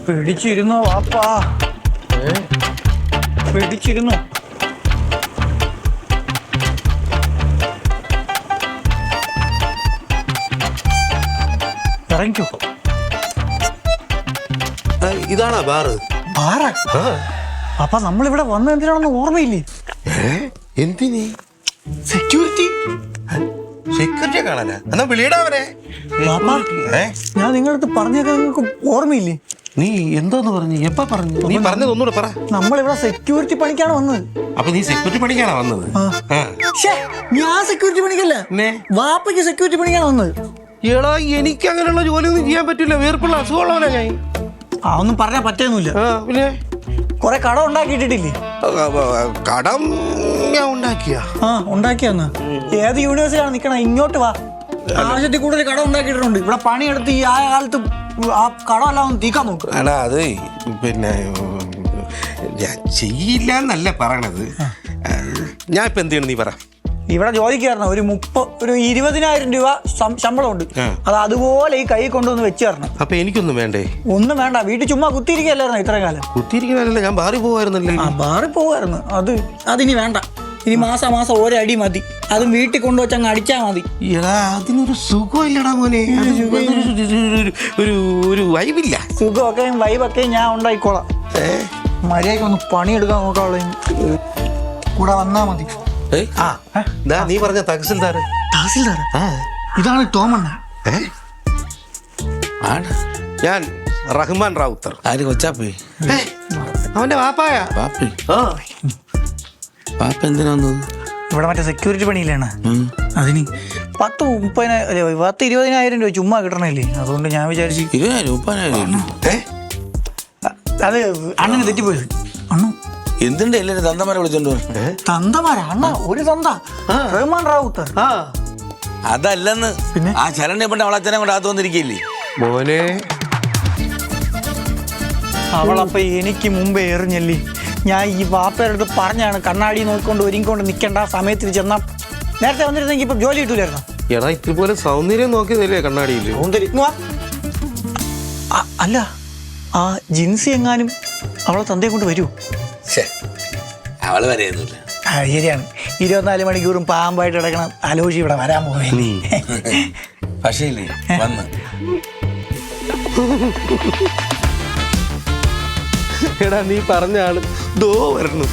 പിടിച്ചിരുന്നോ വാപ്പാ? പിടിച്ചിരുന്നു. ഇറങ്ങിക്കോ. ഇതാണോ ബാറ്? ബാറ? അപ്പൊ നമ്മളിവിടെ വന്ന എന്തിനാണെന്ന് ഓർമ്മയില്ലേ? എന്തിനീ? സെക്യൂരിറ്റി. സെക്യൂരിറ്റിയെ കാണാനാ? എന്നാ വിളിയിടാവരെ. ഞാൻ നിങ്ങളടുത്ത് പറഞ്ഞൊക്കെ നിങ്ങൾക്ക് ഓർമ്മയില്ലേ? നീ എന്തോന്ന് പറഞ്ഞു? എപ്പ പറഞ്ഞു? നീ പറഞ്ഞത് ഒന്നുകൂടെ പറ. നമ്മളിവിടെ സെക്യൂരിറ്റി പണിക്കാണ് വന്നത്. അപ്പൊ നീ സെക്യൂരിറ്റി പണിക്കാണോ വന്നത്? ഞാൻ സെക്യൂരിറ്റി പണിക്കല്ല, വാപ്പയ്ക്ക് സെക്യൂരിറ്റി പണിക്കാണ് വന്നത്. എടാ, എനിക്ക് അങ്ങനെയുള്ള ജോലിയൊന്നും ചെയ്യാൻ പറ്റില്ല. വേർപ്പുള്ള അസുഖമുള്ളവനാ ഞാൻ. അതൊന്നും പറഞ്ഞാൽ പറ്റൊന്നുമില്ല. പിന്നെ കൊറേ കടം ഉണ്ടാക്കിയിട്ടില്ലേ? കടം ഞാൻ ഉണ്ടാക്കിയ ഉണ്ടാക്കിയാന്ന്. ഏത് യൂണിവേഴ്സിറ്റിയാണ് നിക്കണ? ഇങ്ങോട്ട് വാ. ആവശ്യത്തിൽ കൂടുതൽ കടം ഉണ്ടാക്കിയിട്ടുണ്ട്. ഇവിടെ പണിയെടുത്ത് ഈ ആ കാലത്ത് ആ കടമെല്ലാം ഒന്ന് തീക്കാൻ നോക്കും. എടാ, അത് പിന്നെ ഞാൻ ചെയ്യില്ല എന്നല്ല പറയണത്. ഞാൻ ഇപ്പൊ എന്ത് ചെയ്യണം നീ പറ. ഇവിടെ ജോലിക്ക് തരണം. ഒരു 20,000 രൂപ ശമ്പളം ഉണ്ട്. അത് അതുപോലെ ഈ കൈ കൊണ്ടുവന്ന് വെച്ച് തരണം. അപ്പൊ എനിക്കൊന്നും വേണ്ടേ? ഒന്നും വേണ്ട. വീട്ടിൽ ചുമ്മാ കുത്തിയിരിക്കല്ലായിരുന്നു ഇത്രയും കാലം. കുത്തിയിരിക്കുന്നല്ല, ഞാൻ ബാറിൽ പോവായിരുന്നല്ലേ. ബാറിൽ പോവായിരുന്നു. അതിനി വേണ്ട. ഇനി മാസം ഒരടി മതി. അതും വീട്ടിൽ കൊണ്ടുവച്ച് അങ്ങ് അടിച്ചാ മതി. എടാ, അതിനൊരു സുഖമില്ലടാ മോനെ. ഒരു വൈബില്ല. സുഖമൊക്കെയും വൈബൊക്കെയും ഞാൻ ഉണ്ടായിക്കോളാം. മര്യാദയ്ക്ക് ഒന്ന് പണിയെടുക്കാൻ നോക്കാവുള്ള കൂടെ വന്നാ മതി. നീ പറഞ്ഞ തഹസിൽദാർ? ഇതാണ് ടോമണ്ണ. ഞാൻ റഹ്മാൻ റാവുത്തർ. ആര്? കൊച്ചാപ്പി? അവന്റെ വാപ്പായ. പാപ്പി? പാപ്പ എന്തിനാ വന്നത്? ഇവിടെ മറ്റേ സെക്യൂരിറ്റി പണിയിലാണ്. അതിന് 10,000-20,000 രൂപ ചുമ്മാ കിട്ടണല്ലേ. അതുകൊണ്ട് ഞാൻ വിചാരിച്ചു 20,000-30,000. അത് അണ്ണന് തെറ്റിപ്പോയത്. അണ്ണു എന്തിന്റെ എല്ലാരും തന്തമാരെ വിളിച്ചോണ്ട്? തന്തമാരാ അണ്ണ? ഒരു തന്ത റഹ്മാൻ റാവുത്തർ. അതല്ലെന്ന്. പിന്നെ ആ ശരണ്യ പെണ്ണ അവളച്ഛനെ കൊണ്ട് അകത്ത് വന്നിരിക്കില്ലേ മോനെ? അവളപ്പ എനിക്ക് മുമ്പേ എറിഞ്ഞല്ലേ. ഞാൻ ഈ വാപ്പയുടെ അടുത്ത് പറഞ്ഞാണ് കണ്ണാടി നോക്കിക്കൊണ്ട് ഒരുങ്ങിക്കൊണ്ട് നിൽക്കേണ്ട സമയത്തിൽ ചെന്നാ നേരത്തെ വന്നിരുന്നെങ്കിൽ ഇപ്പൊ ജോലി കിട്ടൂലായിരുന്നു. എടാ, ഇതുപോലെ സൗന്ദര്യം നോക്കിയതല്ലേ കണ്ണാടിയിൽ? അല്ല, ആ ജിൻസി എങ്ങാനും അവളെ തന്തയെ കൊണ്ട് വരൂ? അവള് വരെയൊന്നുമില്ല. ശരിയാണ്. 24 മണിക്കൂറും പാമ്പായിട്ട് കിടക്കണം അലോഷി ഇവിടെ വരാൻ പോവേ. പക്ഷേ വന്ന് എടാ, നീ പറഞ്ഞ ആള് ദോ വരണം.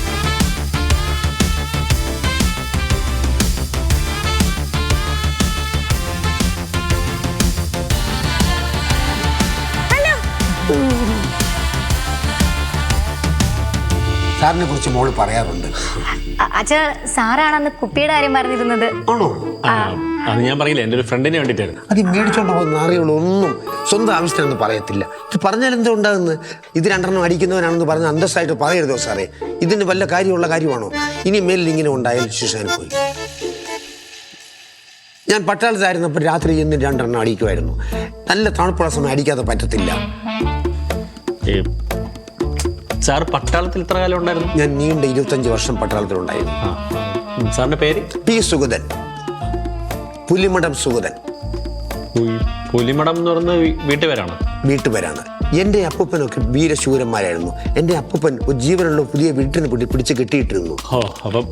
സാറിനെ കുറിച്ച് മോള് പറയാറുണ്ട്. അച്ഛാ, സാറാണെന്ന് കുപ്പിയുടെ കാര്യം പറഞ്ഞിരുന്നത്. ആണോ? അത് ഞാൻ പറയില്ല, എൻ്റെ ഒരു ഫ്രണ്ടിനെ വേണ്ടിയിട്ടായിരുന്നു. അത് മേടിച്ചോണ്ട് പോകുന്ന നാറികളൊന്നും സ്വന്തം ആവശ്യത്തിനൊന്നും പറയത്തില്ല. ഇത് പറഞ്ഞാൽ എന്താ ഉണ്ടാകുന്നത്? ഇത് 2 അടിക്കുന്നവനാണെന്ന് പറഞ്ഞ് അന്തസ്സായിട്ട് പറയരുതോ സാറേ? ഇതിന് വല്ല കാര്യമുള്ള കാര്യമാണോ? ഇനി മേലിൽ ഇങ്ങനെ ഉണ്ടായാൽ ശിക്ഷാന് പോയി. ഞാൻ പട്ടാളത്തായിരുന്നപ്പോൾ രാത്രി ഇന്ന് 2 അടിക്കുമായിരുന്നു. നല്ല തണുപ്പുള്ള സമയം അടിക്കാതെ പറ്റത്തില്ല. സാർ പട്ടാളത്തിൽ ഇത്ര കാലം ഉണ്ടായിരുന്നു? ഞാൻ നീണ്ട 25 വർഷം പട്ടാളത്തിലുണ്ടായിരുന്നു. സാറിന്റെ പേര്? പി സുഗതൻ. പുലിമഠം സുഗതൻ. പുലിമഠം എന്ന് പറയുന്ന വീട്ടുപേരാണ്? വീട്ടുപേരാണ്. എൻ്റെ അപ്പൂപ്പനൊക്കെ വീരശൂരന്മാരായിരുന്നു. എൻ്റെ അപ്പൂപ്പൻ ഒരു ജീവനുള്ള പുതിയ വീട്ടിനെ പിടിച്ച് കെട്ടിയിട്ടിരുന്നു. അപ്പം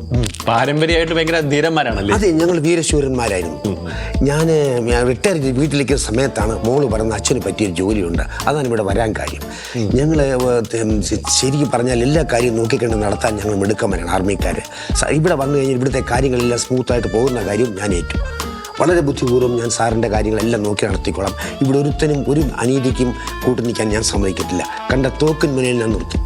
പാരമ്പര്യമായിട്ട് ഭയങ്കര ധീരന്മാരാണല്ലേ? അതെ, ഞങ്ങൾ വീരശൂരന്മാരായിരുന്നു. ഞാൻ റിട്ടയർ ചെയ്ത് വീട്ടിലേക്ക് സമയത്താണ് മോള് പറഞ്ഞ അച്ഛന് പറ്റിയൊരു ജോലിയുണ്ട്, അതാണ് ഇവിടെ വരാൻ കാര്യം. ഞങ്ങൾ ശരിക്കും പറഞ്ഞാൽ എല്ലാ കാര്യവും നോക്കിക്കണ്ട് നടത്താൻ ഞങ്ങൾ മിടുക്കന്മാരാണ് ആർമിക്കാർ. ഇവിടെ വന്നു കഴിഞ്ഞാൽ ഇവിടുത്തെ കാര്യങ്ങളെല്ലാം സ്മൂത്തായിട്ട് പോകുന്ന കാര്യം ഞാൻ ഏറ്റു. വളരെ ബുദ്ധിപൂർവ്വം ഞാൻ സാറിൻ്റെ കാര്യങ്ങളെല്ലാം നോക്കി നടത്തിക്കോളാം. ഇവിടെ ഒരുത്തനും ഒരു അനീതിക്കും കൂട്ടു നിൽക്കാൻ ഞാൻ സമ്മതിക്കത്തില്ല. കണ്ട തോക്കിൻ മുന്നിൽ ഞാൻ നിർത്തും.